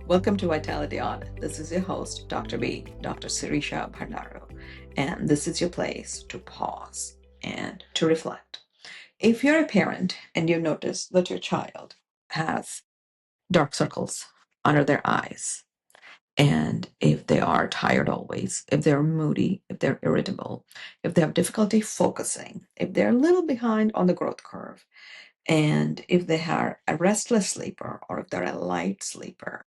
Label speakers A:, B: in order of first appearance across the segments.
A: Welcome to Vitality Audit. This is your host, Dr.B, Dr. Sirisha Bhandaru, and this is your place to pause and to reflect. If you're a parent and you notice that your child has dark circles under their eyes, and if they are tired always, if they're moody, if they're irritable, if they have difficulty focusing, if they're a little behind on the growth curve, and if they are a restless sleeper or if they're a light sleeper,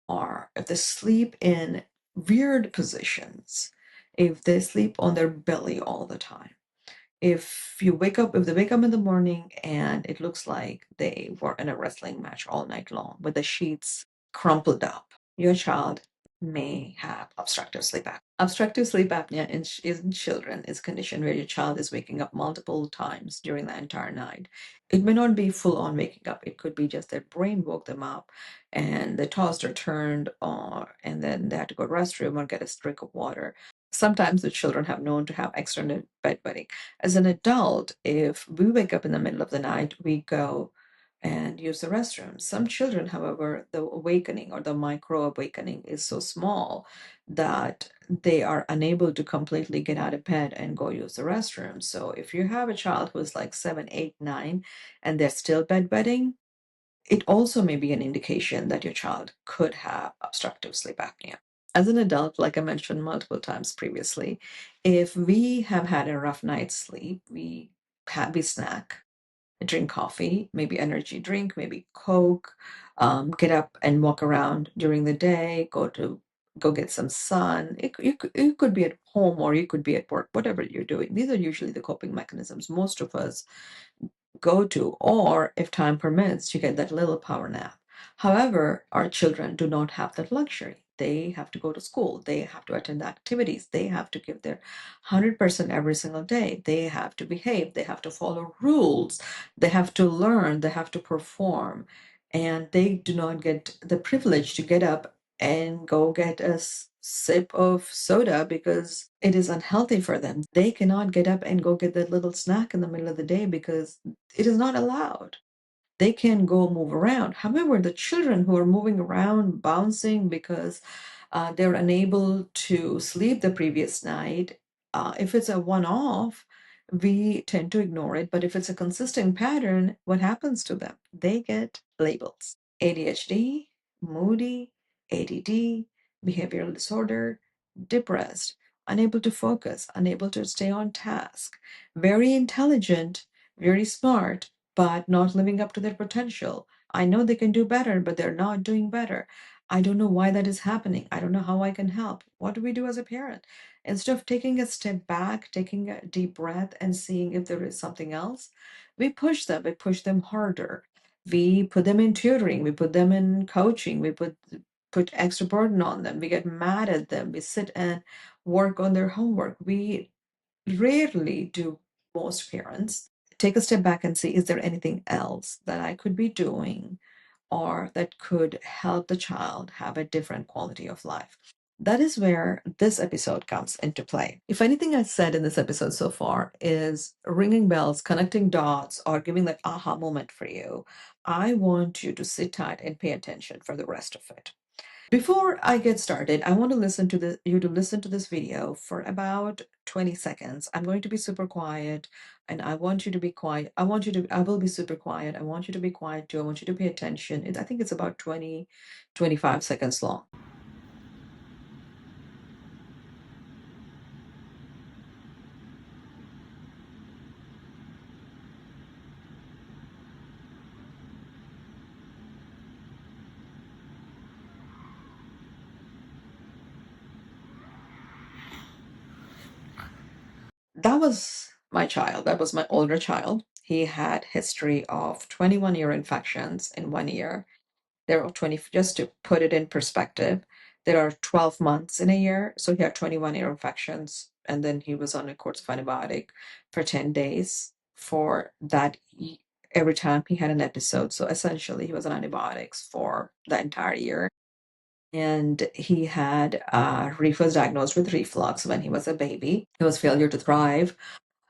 A: or if they sleep in weird positions, if they sleep on their belly all the time, if they wake up in the morning and it looks like they were in a wrestling match all night long with the sheets crumpled up, your child may have obstructive sleep apnea. Obstructive sleep apnea in children is a condition where your child is waking up multiple times during the entire night. It may not be full on waking up. It could be just their brain woke them up and they tossed or turned, and then they had to go to the restroom or get a drink of water. Sometimes the children have known to have external bedwetting. As an adult, if we wake up in the middle of the night, we go and use the restroom. Some children, however, the awakening or the micro awakening is so small that they are unable to completely get out of bed and go use the restroom. So if you have a child who is like 7, 8, 9, and they're still bedwetting, it also may be an indication that your child could have obstructive sleep apnea. As an adult, like I mentioned multiple times previously, if we have had a rough night's sleep, we snack, drink coffee, maybe energy drink, maybe Coke, get up and walk around during the day, go get some sun. You could be at home or you could be at work, whatever you're doing. These are usually the coping mechanisms most of us go to, or if time permits, you get that little power nap. However, our children do not have that luxury. They have to go to school, they have to attend activities, they have to give their 100% every single day, they have to behave, they have to follow rules, they have to learn, they have to perform, and they do not get the privilege to get up and go get a sip of soda because it is unhealthy for them. They cannot get up and go get that little snack in the middle of the day because it is not allowed. They can go move around. However, the children who are moving around, bouncing because they're unable to sleep the previous night, if it's a one off, we tend to ignore it. But if it's a consistent pattern, what happens to them? They get labels: ADHD, moody, ADD, behavioral disorder, depressed, unable to focus, unable to stay on task, very intelligent, very smart, but not living up to their potential. I know they can do better, but they're not doing better. I don't know why that is happening. I don't know how I can help. What do we do as a parent? Instead of taking a step back, taking a deep breath, and seeing if there is something else, we push them harder. We put them in tutoring, we put them in coaching, we put extra burden on them. We get mad at them. We sit and work on their homework. We rarely do, most parents take a step back and see, is there anything else that I could be doing or that could help the child have a different quality of life? That is where this episode comes into play. If anything I said in this episode so far is ringing bells, connecting dots, or giving that aha moment for you, I want you to sit tight and pay attention for the rest of it. Before I get started, I want to you to listen to this video for about 20 seconds. I'm going to be super quiet and I want you to be quiet. I will be super quiet. I want you to be quiet too. I want you to pay attention. I think it's about 20, 25 seconds long. That was my child. That was my older child. He had history of 21 ear infections in 1 year. There are 20, just to put it in perspective, there are 12 months in a year. So he had 21 ear infections. And then he was on a course of antibiotic for 10 days for that every time he had an episode. So essentially, he was on antibiotics for the entire year. And he was diagnosed with reflux when he was a baby. It was failure to thrive.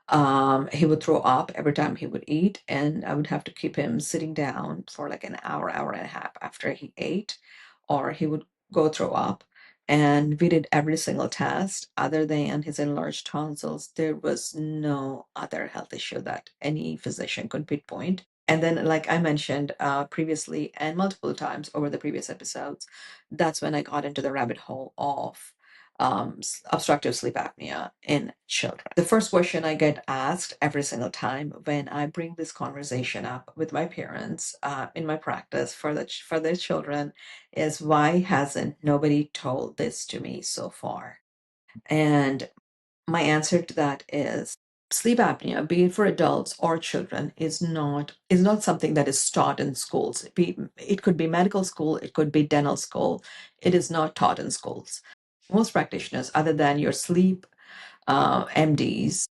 A: He would throw up every time he would eat, and I would have to keep him sitting down for like an hour, hour and a half after he ate, or he would go throw up. And we did every single test other than his enlarged tonsils. There was no other health issue that any physician could pinpoint. And then, like I mentioned previously and multiple times over the previous episodes, that's when I got into the rabbit hole of obstructive sleep apnea in children. The first question I get asked every single time when I bring this conversation up with my parents in my practice for their children is, why hasn't nobody told this to me so far? And my answer to that is, sleep apnea, be it for adults or children, is not something that is taught in schools. It could be medical school, it could be dental school. It is not taught in schools. Most practitioners, other than your sleep MDs,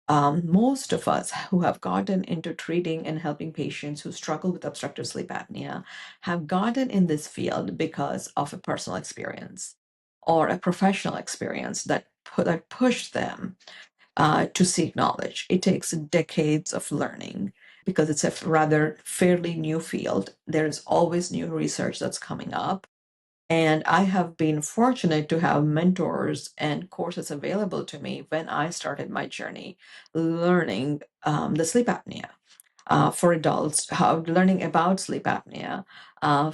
A: most of us who have gotten into treating and helping patients who struggle with obstructive sleep apnea have gotten in this field because of a personal experience or a professional experience that pushed them to seek knowledge. It takes decades of learning because it's a rather fairly new field. There's always new research that's coming up. And I have been fortunate to have mentors and courses available to me when I started my journey learning the sleep apnea for adults, learning about sleep apnea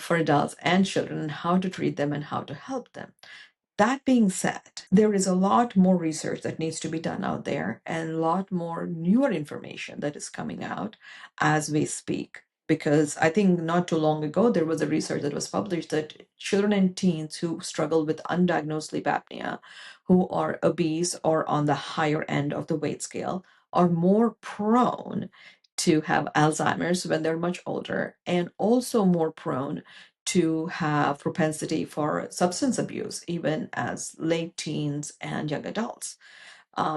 A: for adults and children, how to treat them and how to help them. That being said, there is a lot more research that needs to be done out there and a lot more newer information that is coming out as we speak. Because I think not too long ago, there was a research that was published that children and teens who struggle with undiagnosed sleep apnea, who are obese or on the higher end of the weight scale, are more prone to have Alzheimer's when they're much older, and also more prone to have propensity for substance abuse even as late teens and young adults,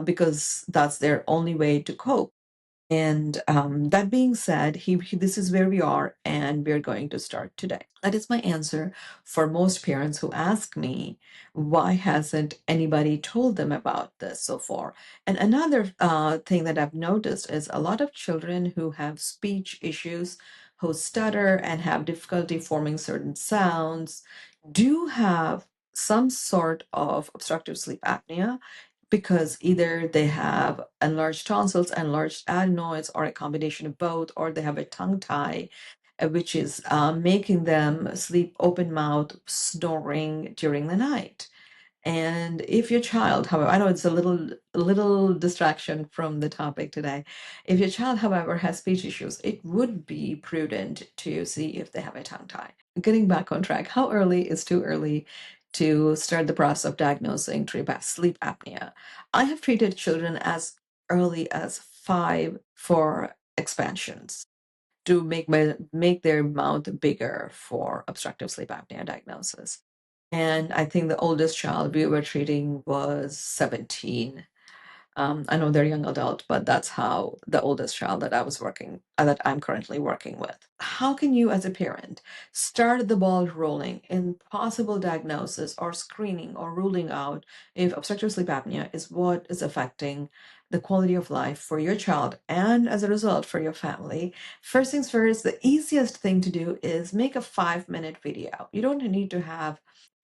A: because that's their only way to cope. And that being said, this is where we are, and we're going to start today. That is my answer for most parents who ask me, why hasn't anybody told them about this so far? And another thing that I've noticed is a lot of children who have speech issues, who stutter and have difficulty forming certain sounds, do have some sort of obstructive sleep apnea, because either they have enlarged tonsils, enlarged adenoids, or a combination of both, or they have a tongue tie, which is making them sleep open mouth, snoring during the night. And if your child, however, I know it's a little distraction from the topic today. If your child, however, has speech issues, it would be prudent to see if they have a tongue tie. Getting back on track, how early is too early to start the process of diagnosing sleep apnea? I have treated children as early as 5 for expansions to make their mouth bigger for obstructive sleep apnea diagnosis. And I think the oldest child we were treating was 17. I know they're young adult, but that's how the oldest child that I'm currently working with. How can you, as a parent, start the ball rolling in possible diagnosis or screening or ruling out if obstructive sleep apnea is what is affecting the quality of life for your child and, as a result, for your family? First things first, the easiest thing to do is make a 5-minute video. You don't need to have,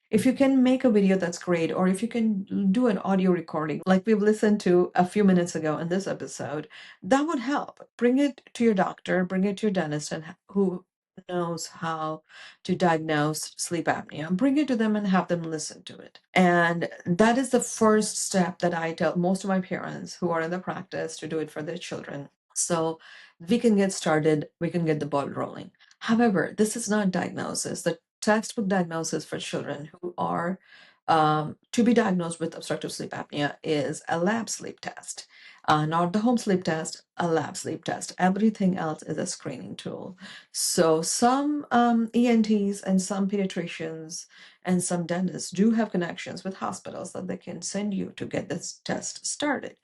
A: if you can make a video, that's great. Or if you can do an audio recording, like we've listened to a few minutes ago in this episode, that would help. Bring it to your doctor, bring it to your dentist, and who knows how to diagnose sleep apnea. Bring it to them and have them listen to it. And that is the first step that I tell most of my parents who are in the practice to do it for their children. So we can get started, we can get the ball rolling. However, this is not diagnosis. The textbook diagnosis for children who are to be diagnosed with obstructive sleep apnea is a lab sleep test, not the home sleep test, a lab sleep test. Everything else is a screening tool. So some ENTs and some pediatricians and some dentists do have connections with hospitals that they can send you to get this test started.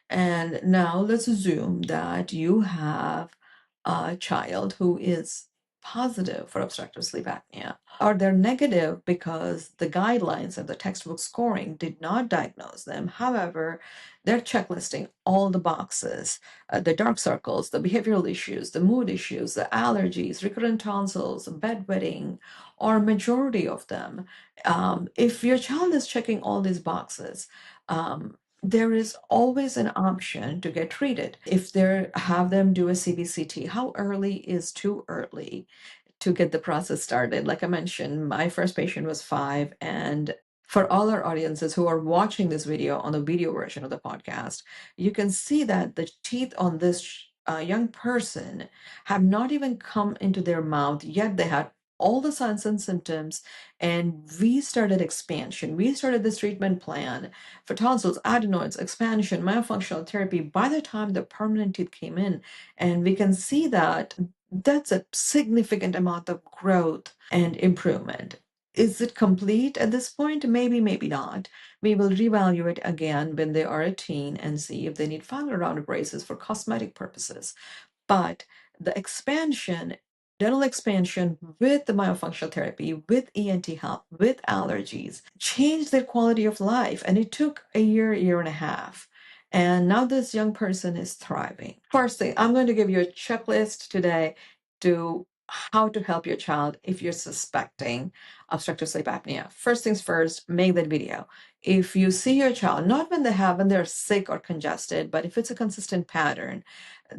A: And now let's assume that you have a child who is positive for obstructive sleep apnea, or they're negative because the guidelines and the textbook scoring did not diagnose them. However, they're checklisting all the boxes, the dark circles, the behavioral issues, the mood issues, the allergies, recurrent tonsils, bedwetting, or majority of them. If your child is checking all these boxes, there is always an option to get treated. If they have them do a CBCT, how early is too early to get the process started? Like I mentioned, my first patient was 5, and for all our audiences who are watching this video on the video version of the podcast, you can see that the teeth on this young person have not even come into their mouth yet. They had all the signs and symptoms, and we started expansion. We started this treatment plan for tonsils, adenoids, expansion, myofunctional therapy by the time the permanent teeth came in. And we can see that that's a significant amount of growth and improvement. Is it complete at this point? Maybe, maybe not. We will reevaluate again when they are a teen and see if they need final round of braces for cosmetic purposes. But the expansion, dental expansion with the myofunctional therapy, with ENT help, with allergies, changed their quality of life. And it took a year, year and a half. And now this young person is thriving. First thing, I'm going to give you a checklist today to how to help your child if you're suspecting obstructive sleep apnea. First things first, make that video. If you see your child, not when they're sick or congested, but if it's a consistent pattern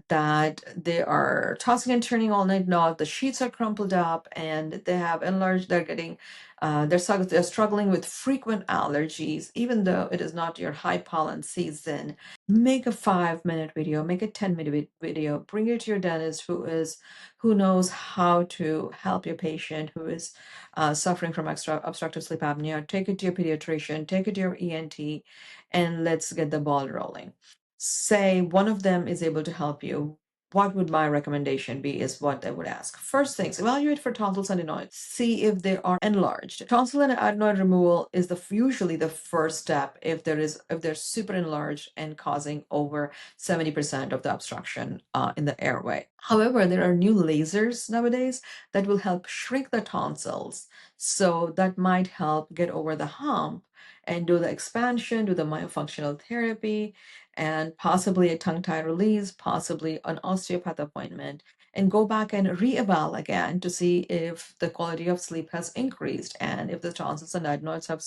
A: that they are tossing and turning all night long, the sheets are crumpled up, and they have enlarged, they're struggling with frequent allergies, even though it is not your high pollen season, make a 5-minute video, make a 10-minute video, bring it to your dentist who knows how to help your patient who is suffering from obstructive sleep apnea. Take it to your pediatrician, take it to your ENT, and let's get the ball rolling. Say one of them is able to help you. What would my recommendation be is what I would ask. First things, evaluate for tonsils and adenoids. See if they are enlarged. Tonsil and adenoid removal is usually the first step if they're super enlarged and causing over 70% of the obstruction in the airway. However, there are new lasers nowadays that will help shrink the tonsils. So that might help get over the hump and do the expansion, do the myofunctional therapy, and possibly a tongue tie release, possibly an osteopath appointment, and go back and re-eval again to see if the quality of sleep has increased and if the tonsils and adenoids have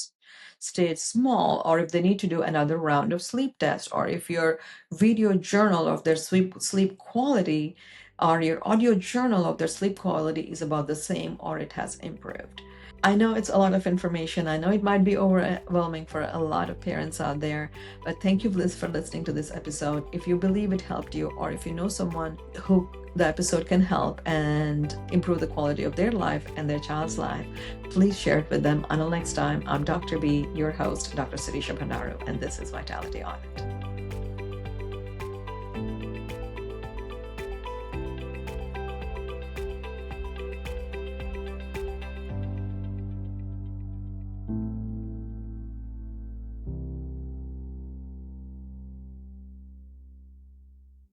A: stayed small, or if they need to do another round of sleep test, or if your video journal of their sleep quality or your audio journal of their sleep quality is about the same or it has improved. I know it's a lot of information. I know it might be overwhelming for a lot of parents out there, but thank you for listening to this episode. If you believe it helped you, or if you know someone who the episode can help and improve the quality of their life and their child's life, please share it with them. Until next time, I'm Dr. B, your host, Dr. Sirisha Bhandaru, and this is Vitality Audit.